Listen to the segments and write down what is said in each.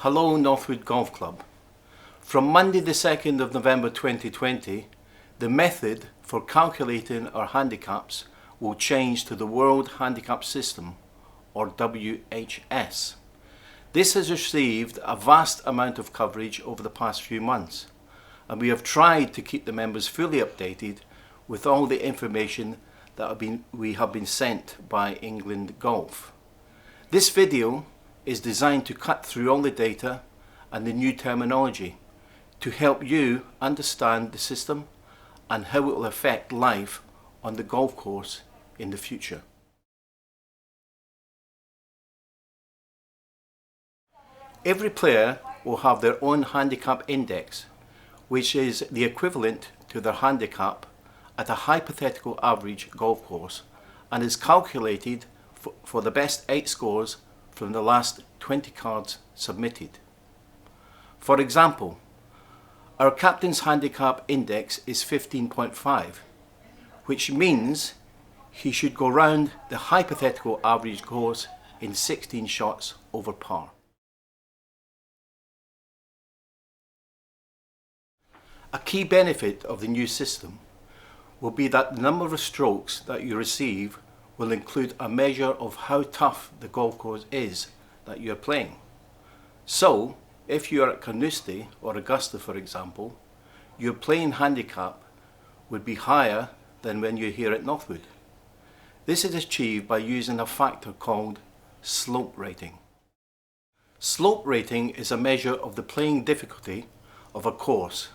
Hello Northwood Golf Club. From Monday the 2nd of November 2020, the method for calculating our handicaps will change to the World Handicap System, or WHS. This has received a vast amount of coverage over the past few months, and we have tried to keep the members fully updated with all the information that we have been sent by England Golf. This video is designed to cut through all the data and the new terminology to help you understand the system and how it will affect life on the golf course in the future. Every player will have their own handicap index, which is the equivalent to their handicap at a hypothetical average golf course, and is calculated for the best 8 scores from the last 20 cards submitted. For example, our captain's handicap index is 15.5, which means he should go round the hypothetical average course in 16 shots over par. A key benefit of the new system will be that the number of strokes that you receive will include a measure of how tough the golf course is that you are playing. So, if you are at Carnoustie or Augusta, for example, your playing handicap would be higher than when you're here at Northwood. This is achieved by using a factor called slope rating. Slope rating is a measure of the playing difficulty of a course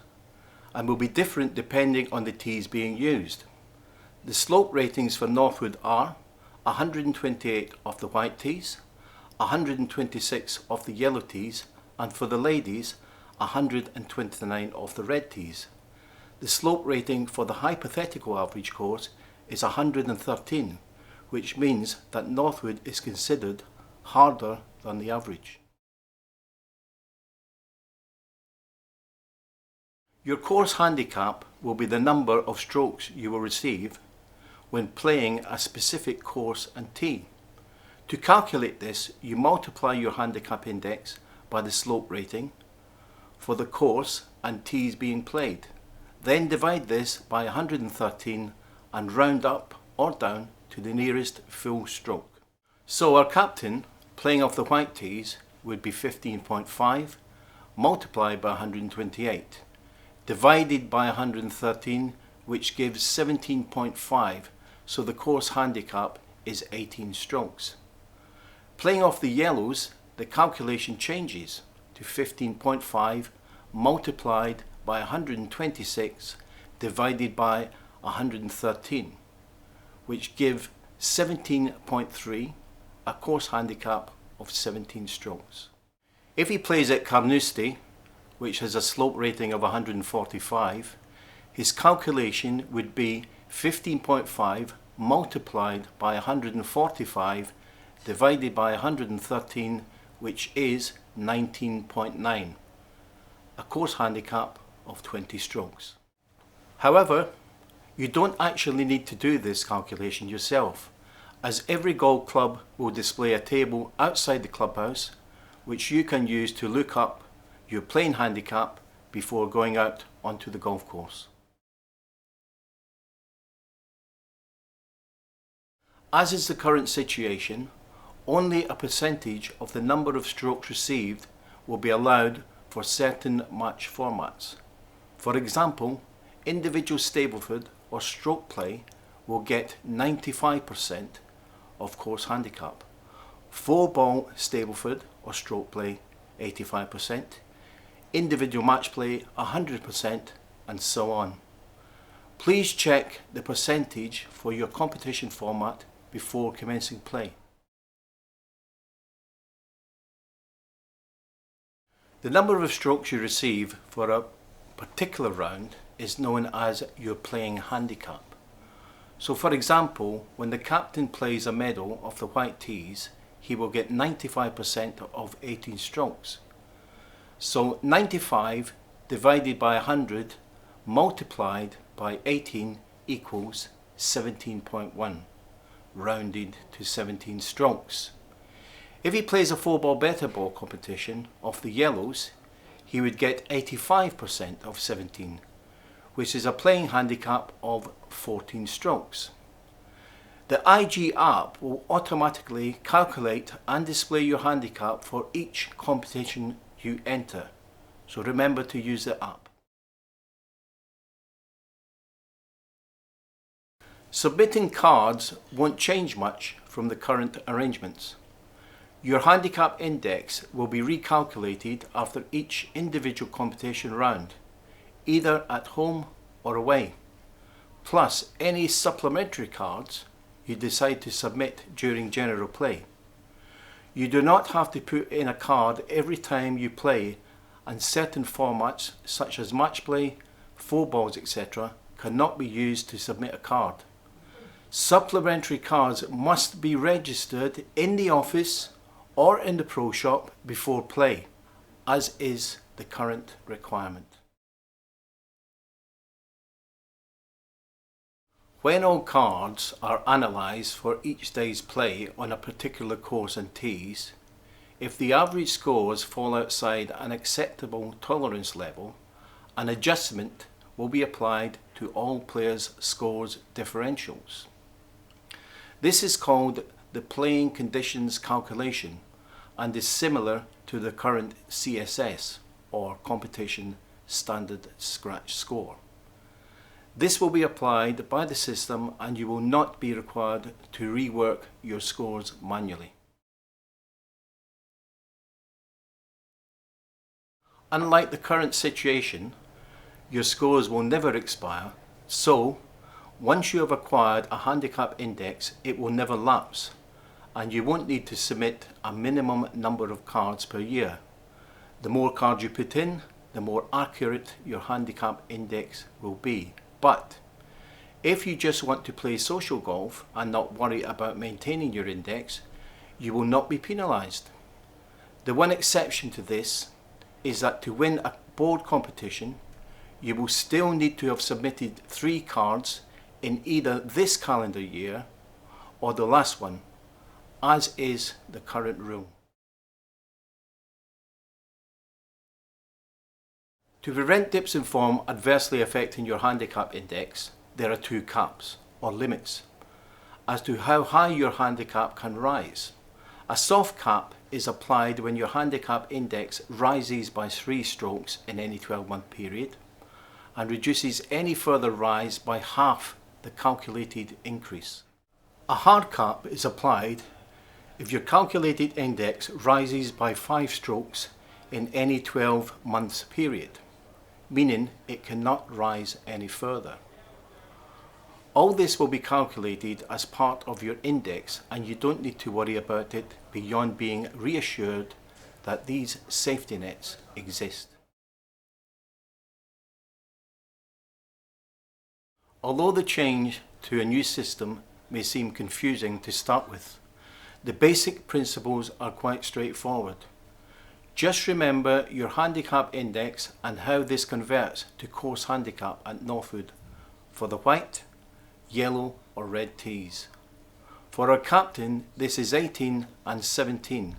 and will be different depending on the tees being used. The slope ratings for Northwood are 128 off the white tees, 126 off the yellow tees, and for the ladies 129 off the red tees. The slope rating for the hypothetical average course is 113, which means that Northwood is considered harder than the average. Your course handicap will be the number of strokes you will receive when playing a specific course and tee. To calculate this, you multiply your handicap index by the slope rating for the course and tees being played. Then divide this by 113 and round up or down to the nearest full stroke. So our captain, playing off the white tees, would be 15.5 multiplied by 128, divided by 113, which gives 17.5, so the course handicap is 18 strokes. Playing off the yellows, the calculation changes to 15.5 multiplied by 126 divided by 113, which give 17.3, a course handicap of 17 strokes. If he plays at Carnoustie, which has a slope rating of 145, his calculation would be 15.5 multiplied by 145 divided by 113, which is 19.9, a course handicap of 20 strokes. However, you don't actually need to do this calculation yourself, as every golf club will display a table outside the clubhouse which you can use to look up your playing handicap before going out onto the golf course. As is the current situation, only a percentage of the number of strokes received will be allowed for certain match formats. For example, individual Stableford or stroke play will get 95% of course handicap. 4-ball Stableford or stroke play 85%, individual match play 100%, and so on. Please check the percentage for your competition format before commencing play. The number of strokes you receive for a particular round is known as your playing handicap. So for example, when the captain plays a medal off the white tees, he will get 95% of 18 strokes. So 95 divided by 100 multiplied by 18 equals 17.1, rounded to 17 strokes. If he plays a 4-ball better ball competition of the yellows, he would get 85% of 17, which is a playing handicap of 14 strokes. The IG app will automatically calculate and display your handicap for each competition you enter, so remember to use the app. Submitting cards won't change much from the current arrangements. Your handicap index will be recalculated after each individual competition round, either at home or away, plus any supplementary cards you decide to submit during general play. You do not have to put in a card every time you play, and certain formats such as match play, 4 balls, etc. cannot be used to submit a card. Supplementary cards must be registered in the office or in the pro shop before play, as is the current requirement. When all cards are analysed for each day's play on a particular course and tees, if the average scores fall outside an acceptable tolerance level, an adjustment will be applied to all players' scores differentials. This is called the playing conditions calculation and is similar to the current CSS, or competition standard scratch score. This will be applied by the system and you will not be required to rework your scores manually. Unlike the current situation, your scores will never expire, so once you have acquired a handicap index, it will never lapse, and you won't need to submit a minimum number of cards per year. The more cards you put in, the more accurate your handicap index will be. But if you just want to play social golf and not worry about maintaining your index, you will not be penalised. The one exception to this is that to win a board competition, you will still need to have submitted 3 cards in either this calendar year or the last one, as is the current rule. To prevent dips in form adversely affecting your handicap index, there are 2 caps, or limits, as to how high your handicap can rise. A soft cap is applied when your handicap index rises by 3 strokes in any 12-month period, and reduces any further rise by half the calculated increase. A hard cap is applied if your calculated index rises by 5 strokes in any 12 months period, meaning it cannot rise any further. All this will be calculated as part of your index and you don't need to worry about it beyond being reassured that these safety nets exist. Although the change to a new system may seem confusing to start with, the basic principles are quite straightforward. Just remember your handicap index and how this converts to course handicap at Northwood for the white, yellow or red tees. For our captain, this is 18 and 17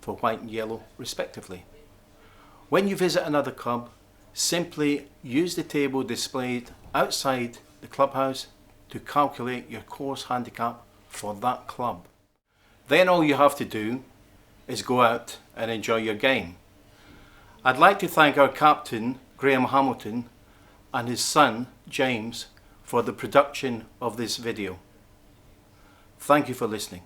for white and yellow respectively. When you visit another club, simply use the table displayed outside the clubhouse to calculate your course handicap for that club. Then all you have to do is go out and enjoy your game. I'd like to thank our captain Graham Hamilton and his son James for the production of this video. Thank you for listening.